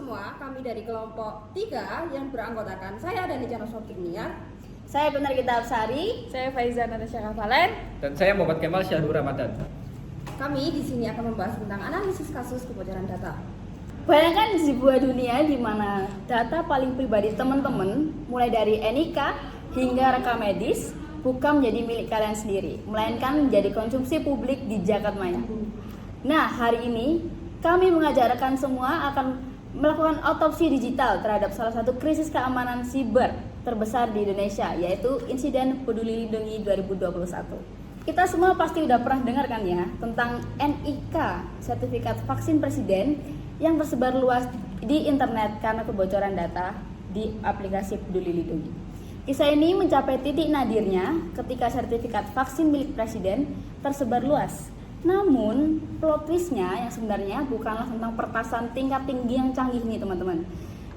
semua, kami dari kelompok 3 yang beranggotakan saya Dani Janoswab Nia. Saya Benar Gita Absari. Saya Faiza Natasha Kavalen. Dan saya Muhammad Kemal Syahrul Ramadan. Kami di sini akan membahas tentang analisis kasus kebocoran data. Bayangkan di sebuah dunia di mana data paling pribadi teman-teman, mulai dari NIK hingga rekam medis, bukan menjadi milik kalian sendiri, melainkan menjadi konsumsi publik di jagat maya. Nah, hari ini kami mengajarkan semua akan melakukan otopsi digital terhadap salah satu krisis keamanan siber terbesar di Indonesia, yaitu insiden Peduli Lindungi 2021. Kita semua pasti udah pernah dengar kan ya tentang NIK, sertifikat vaksin presiden yang tersebar luas di internet karena kebocoran data di aplikasi Peduli Lindungi. Kisah ini mencapai titik nadirnya ketika sertifikat vaksin milik presiden tersebar luas. Namun, plot twist-nya yang sebenarnya bukanlah tentang pertasan tingkat tinggi yang canggih nih teman-teman.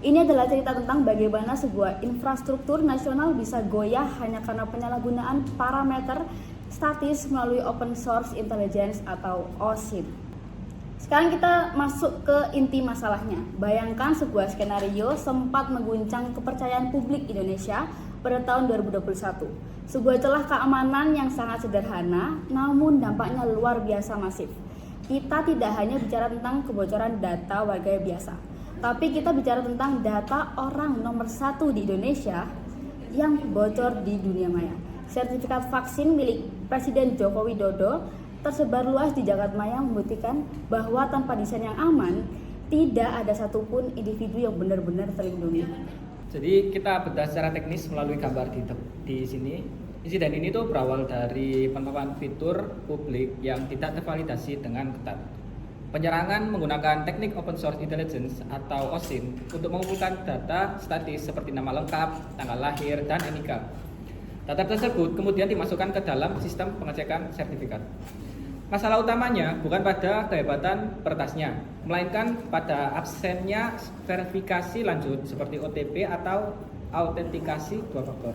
Ini adalah cerita tentang bagaimana sebuah infrastruktur nasional bisa goyah hanya karena penyalahgunaan parameter statis melalui Open Source Intelligence atau OSINT. Sekarang kita masuk ke inti masalahnya. Bayangkan sebuah skenario sempat mengguncang kepercayaan publik Indonesia pada tahun 2021. Sebuah celah keamanan yang sangat sederhana, namun dampaknya luar biasa masif. Kita tidak hanya bicara tentang kebocoran data warga biasa, tapi kita bicara tentang data orang nomor 1 di Indonesia yang bocor di dunia maya. Sertifikat vaksin milik Presiden Joko Widodo tersebar luas di jagat maya membuktikan bahwa tanpa desain yang aman, tidak ada satupun individu yang benar-benar terlindungi. Jadi kita bedah secara teknis melalui gambar di sini. Insiden ini tuh berawal dari penerapan fitur publik yang tidak tervalidasi dengan ketat. Penyerangan menggunakan teknik Open Source Intelligence atau OSINT untuk mengumpulkan data statis seperti nama lengkap, tanggal lahir, dan NIK. Data tersebut kemudian dimasukkan ke dalam sistem pengecekan sertifikat. Masalah utamanya bukan pada kehebatan peretasnya, melainkan pada absennya verifikasi lanjut seperti OTP atau autentikasi dua faktor.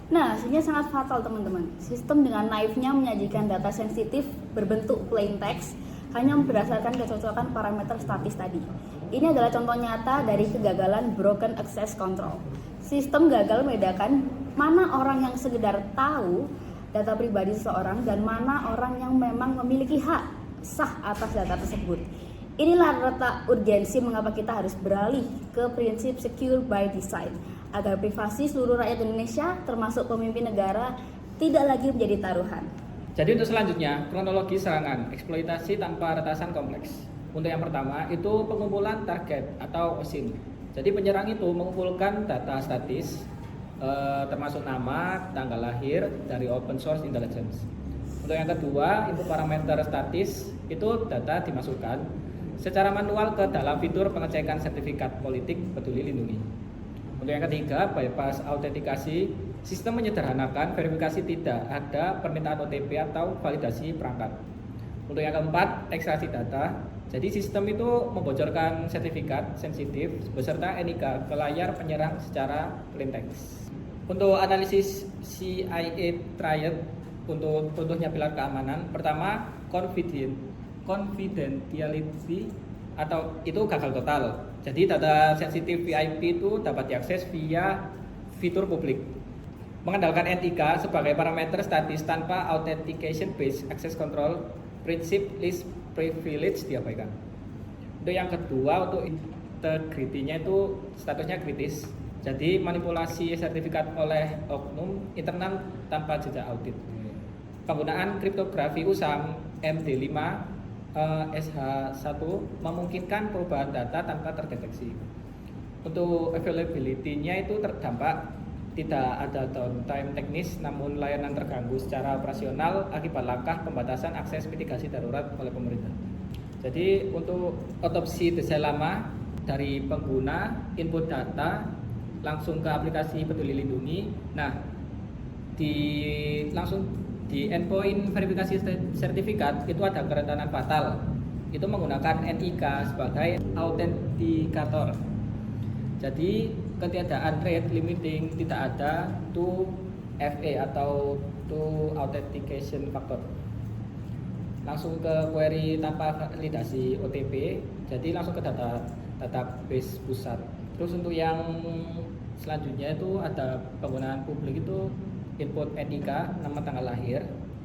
Nah, hasilnya sangat fatal teman-teman. Sistem dengan naifnya menyajikan data sensitif berbentuk plain text hanya berdasarkan kecocokan parameter statis tadi. Ini adalah contoh nyata dari kegagalan broken access control. Sistem gagal membedakan mana orang yang sekedar tahu data pribadi seseorang dan mana orang yang memang memiliki hak sah atas data tersebut. Inilah letak urgensi mengapa kita harus beralih ke prinsip secure by design agar privasi seluruh rakyat Indonesia termasuk pemimpin negara tidak lagi menjadi taruhan. Jadi untuk selanjutnya, kronologi serangan eksploitasi tanpa retasan kompleks. Untuk yang pertama itu pengumpulan target atau OSINT. Jadi penyerang itu mengumpulkan data statis termasuk nama, tanggal lahir dari Open Source Intelligence. Untuk yang kedua, itu parameter statis, itu data dimasukkan secara manual ke dalam fitur pengecekan sertifikat politik Peduli Lindungi. Untuk yang ketiga, bypass autentikasi, sistem menyederhanakan verifikasi tidak ada permintaan OTP atau validasi perangkat. Untuk yang keempat, ekstraksi data. Jadi sistem itu membocorkan sertifikat sensitif beserta NIK ke layar penyerang secara plain text. Untuk analisis CIA triad untuk contohnya pilar keamanan, pertama confidentiality atau itu gagal total. Jadi data sensitif VIP itu dapat diakses via fitur publik. Mengandalkan NIK sebagai parameter statis tanpa authentication based access control, prinsip least privilege diabaikan. Untuk yang kedua, untuk integritinya itu statusnya kritis. Jadi manipulasi sertifikat oleh oknum internal tanpa jejak audit. Penggunaan kriptografi USAM MD5 SH1 memungkinkan perubahan data tanpa terdeteksi. Untuk availability-nya itu terdampak tidak ada downtime teknis, namun layanan terganggu secara operasional akibat langkah pembatasan akses mitigasi darurat oleh pemerintah. Jadi untuk otopsi desain lama dari pengguna input data langsung ke aplikasi Peduli Lindungi. Nah, langsung di endpoint verifikasi sertifikat itu ada kerentanan fatal. Itu menggunakan NIK sebagai autentikator. Jadi ketiadaan rate limiting tidak ada to FA atau to authentication factor. Langsung ke query tanpa validasi OTP, jadi langsung ke data database pusat. Terus untuk yang selanjutnya itu ada penggunaan publik itu input NIK, nama tanggal lahir.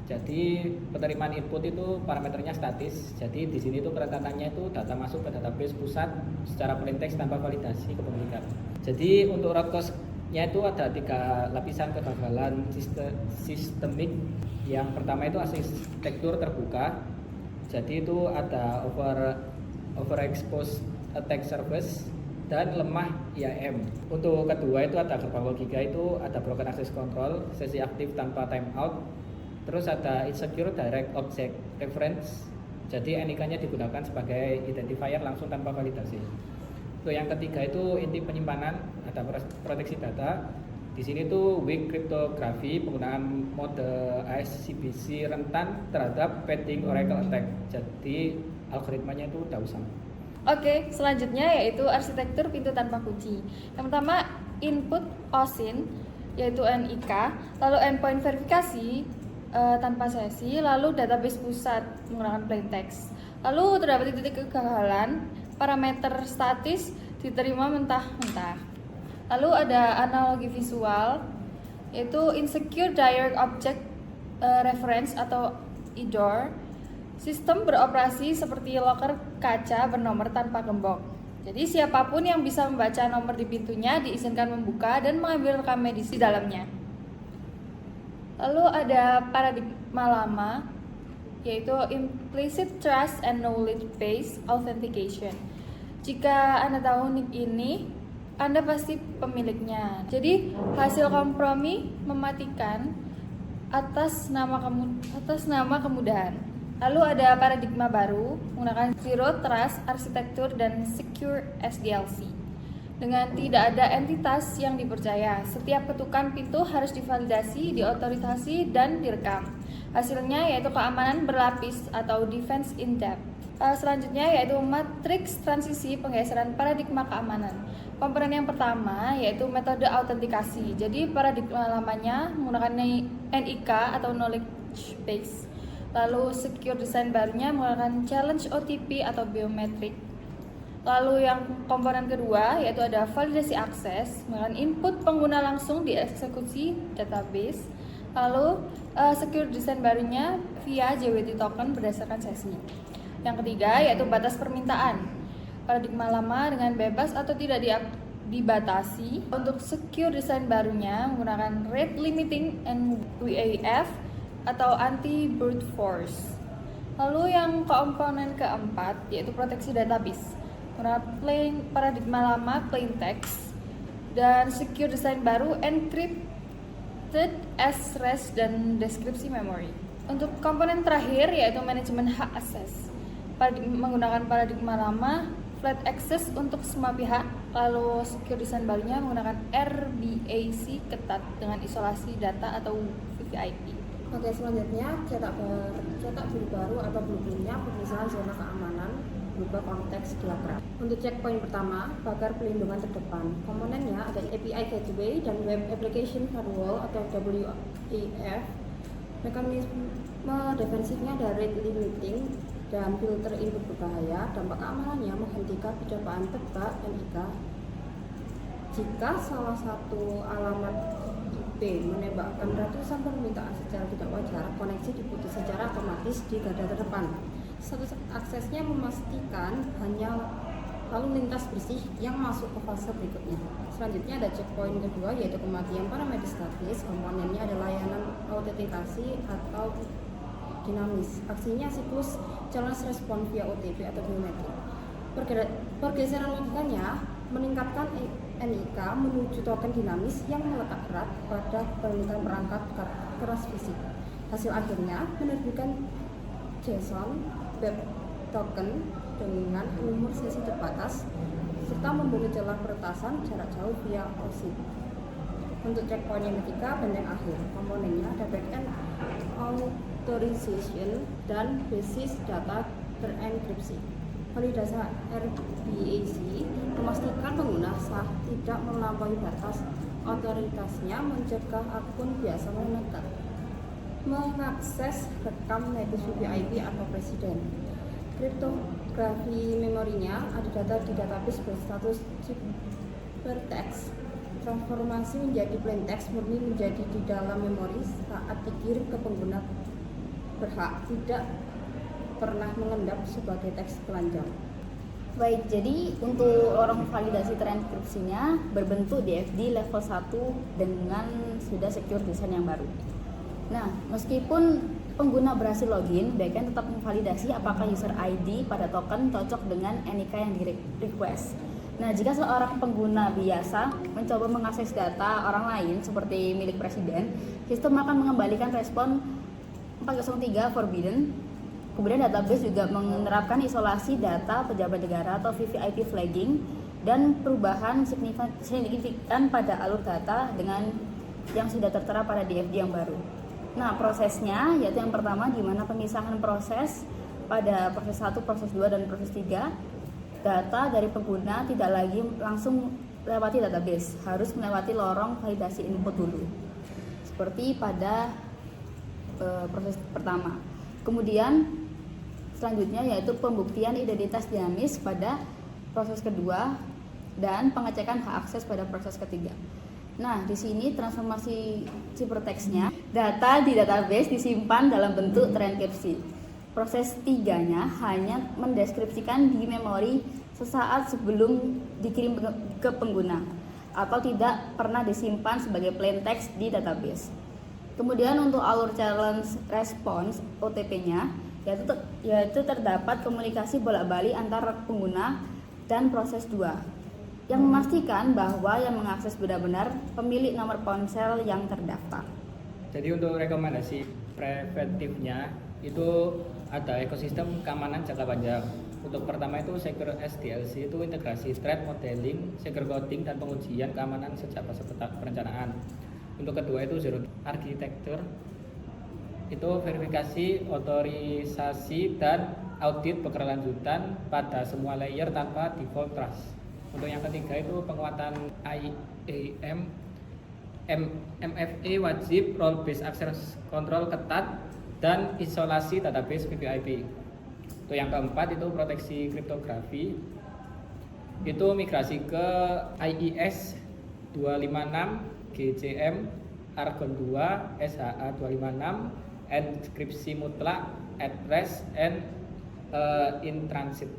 Jadi penerimaan input itu parameternya statis. Jadi di sini tuh kerentanannya itu data masuk ke database pusat secara plain text tanpa validasi kepemilikan. Jadi untuk root cause-nya itu ada 3 lapisan kegagalan sistemik. Yang pertama itu arsitektur terbuka. Jadi itu ada overexposed attack surface dan lemah IAM. Untuk kedua itu ada gerbang logika, itu ada broken access control, sesi aktif tanpa timeout. Terus ada insecure direct object reference. Jadi NIK-nya digunakan sebagai identifier langsung tanpa validasi. Untuk yang ketiga itu inti penyimpanan, ada proteksi data. Di sini tuh weak cryptography, penggunaan mode ASCII rentan terhadap padding oracle attack. Jadi algoritmanya itu udah usang. Oke, selanjutnya yaitu arsitektur pintu tanpa kunci. Yang pertama, input OSINT yaitu NIK, lalu endpoint verifikasi tanpa sesi, lalu database pusat menggunakan plain text. Lalu terdapat titik kegagalan, parameter statis diterima mentah-mentah. Lalu ada analogi visual yaitu insecure direct object reference atau IDOR. Sistem beroperasi seperti loker kaca bernomor tanpa gembok. Jadi siapapun yang bisa membaca nomor di pintunya diizinkan membuka dan mengambil rekam medis di dalamnya. Lalu ada paradigma lama yaitu implicit trust and knowledge based authentication. Jika Anda tahu nick ini, Anda pasti pemiliknya. Jadi hasil kompromi mematikan atas nama kemudahan. Lalu ada paradigma baru menggunakan Zero Trust Arsitektur dan Secure SDLC. Dengan tidak ada entitas yang dipercaya, setiap ketukan pintu harus divalidasi, diotorisasi, dan direkam. Hasilnya yaitu keamanan berlapis atau defense in depth. Selanjutnya yaitu matriks transisi penggeseran paradigma keamanan. Komponen yang pertama yaitu metode autentikasi. Jadi paradigma lamanya menggunakan NIK atau knowledge base. Lalu secure design barunya menggunakan challenge OTP atau biometrik. Lalu yang komponen kedua yaitu ada validasi akses menggunakan input pengguna langsung di eksekusi database. Lalu secure design barunya via JWT token berdasarkan sesi. Yang ketiga yaitu batas permintaan. Paradigma lama dengan bebas atau tidak dibatasi. Untuk secure design barunya menggunakan rate limiting and WAF atau anti brute force. Lalu yang komponen keempat yaitu proteksi database. Paradigma lama plain text dan secure design baru encrypted as rest dan deskripsi memory. Untuk komponen terakhir yaitu manajemen hak akses. Menggunakan paradigma lama flat access untuk semua pihak, lalu secure design barunya menggunakan RBAC ketat dengan isolasi data atau VVIP. Oke, selanjutnya cetak biru baru atau blueprintnya pemisahan zona keamanan berubah konteks diagram. Untuk checkpoint pertama, pagar pelindungan terdepan. Komponennya ada API Gateway dan Web Application Firewall atau WAF. Mekanisme defensifnya ada rate limiting dan filter input berbahaya. Dampak keamanannya menghentikan percobaan tebak NIK jika salah satu alamat IP menembakkan ratusan permintaan secara tidak wajar, koneksi diputus secara otomatis di garda terdepan. Status aksesnya memastikan hanya lalu lintas bersih yang masuk ke fase berikutnya. Selanjutnya ada checkpoint kedua yaitu kematian parameter statis. Komponennya ada layanan autentikasi atau dinamis. Aksinya siklus challenge respon via OTP atau biometrik. Pergeseran logikanya meningkatkan NIK menuju token dinamis yang melekat erat pada permintaan perangkat keras fisik. Hasil akhirnya menerbitkan JSON web token dengan umur sesi terbatas serta memberi celah peretasan jarak jauh via OSINT. Untuk checkpoint yang ketiga dan yang akhir, komponennya ada backend authorization dan basis data terenkripsi. Validasi RBAC memastikan pengguna sah tidak melampaui batas otoritasnya, mencegah akun biasa mengakses rekam medis VVIP atau presiden. kriptografi memorinya ada data di database berstatus ciphertext. Transformasi menjadi plain text murni menjadi di dalam memori saat dikirim ke pengguna berhak, tidak pernah mengendap sebagai teks telanjang. Baik, jadi untuk lorong validasi transkripsinya berbentuk DFD level 1 dengan sudah secure design yang baru. Nah, meskipun pengguna berhasil login, backend tetap memvalidasi apakah user ID pada token cocok dengan NIK yang di request. Nah, jika seorang pengguna biasa mencoba mengakses data orang lain seperti milik presiden, sistem akan mengembalikan respon 403 forbidden. Kemudian database juga menerapkan isolasi data pejabat negara atau VVIP flagging dan perubahan signifikan pada alur data dengan yang sudah tertera pada DFD yang baru. Nah, prosesnya yaitu yang pertama di mana pemisahan proses pada proses 1, proses 2, dan proses 3. Data dari pengguna tidak lagi langsung melewati database, harus melewati lorong validasi input dulu. Seperti pada proses pertama. Kemudian selanjutnya yaitu pembuktian identitas dinamis pada proses kedua dan pengecekan hak akses pada proses ketiga. Nah, di sini transformasi ciphertextnya, data di database disimpan dalam bentuk terenkripsi. Proses 3-nya hanya mendeskripsikan di memori sesaat sebelum dikirim ke pengguna atau tidak pernah disimpan sebagai plain text di database. Kemudian untuk alur challenge response OTP-nya yaitu terdapat komunikasi bolak-balik antara pengguna dan proses 2 yang memastikan bahwa yang mengakses benar-benar pemilik nomor ponsel yang terdaftar. Jadi untuk rekomendasi preventifnya itu ada ekosistem keamanan jangka panjang. Untuk pertama itu Secure SDLC, itu integrasi threat modeling, secure coding, dan pengujian keamanan sejak fase perencanaan. Untuk kedua itu Zero Architecture, itu verifikasi, otorisasi, dan audit berkelanjutan pada semua layer tanpa default trust. Untuk yang ketiga itu penguatan IAM, MFA wajib, role based access control ketat, dan isolasi database VVIP. Untuk yang keempat itu proteksi kriptografi, itu migrasi ke IES 256, GCM, Argon 2, SHA 256, enkripsi mutlak, at rest, and in transit.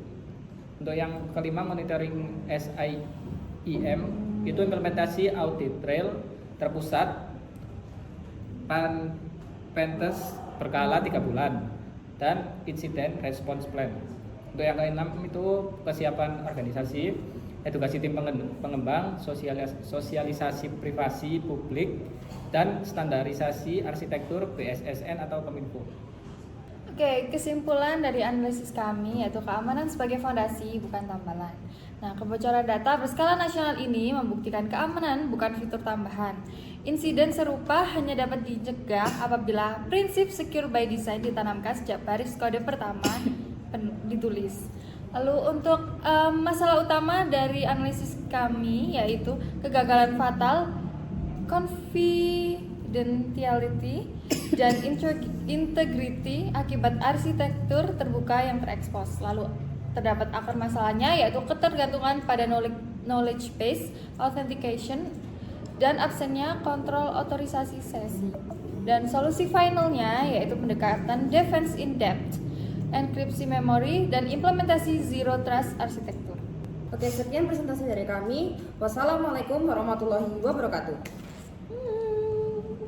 Untuk yang kelima monitoring SIEM, itu implementasi audit trail terpusat, pentest berkala 3 bulan, dan incident response plan. Untuk yang keenam itu kesiapan organisasi, edukasi tim pengembang, sosialisasi privasi publik, dan standarisasi arsitektur BSSN atau Kominfo. Oke, kesimpulan dari analisis kami yaitu keamanan sebagai fondasi bukan tambalan. Nah, kebocoran data berskala nasional ini membuktikan keamanan bukan fitur tambahan. Insiden serupa hanya dapat dicegah apabila prinsip secure by design ditanamkan sejak baris kode pertama ditulis. Lalu untuk masalah utama dari analisis kami yaitu kegagalan fatal, confidentiality, dan integrity akibat arsitektur terbuka yang terekspos. Lalu terdapat akar masalahnya yaitu ketergantungan pada knowledge base authentication dan absennya kontrol otorisasi sesi. Dan solusi finalnya yaitu pendekatan defense in depth, enkripsi memori, dan implementasi zero trust arsitektur. Oke, sekian presentasi dari kami. Wassalamualaikum warahmatullahi wabarakatuh.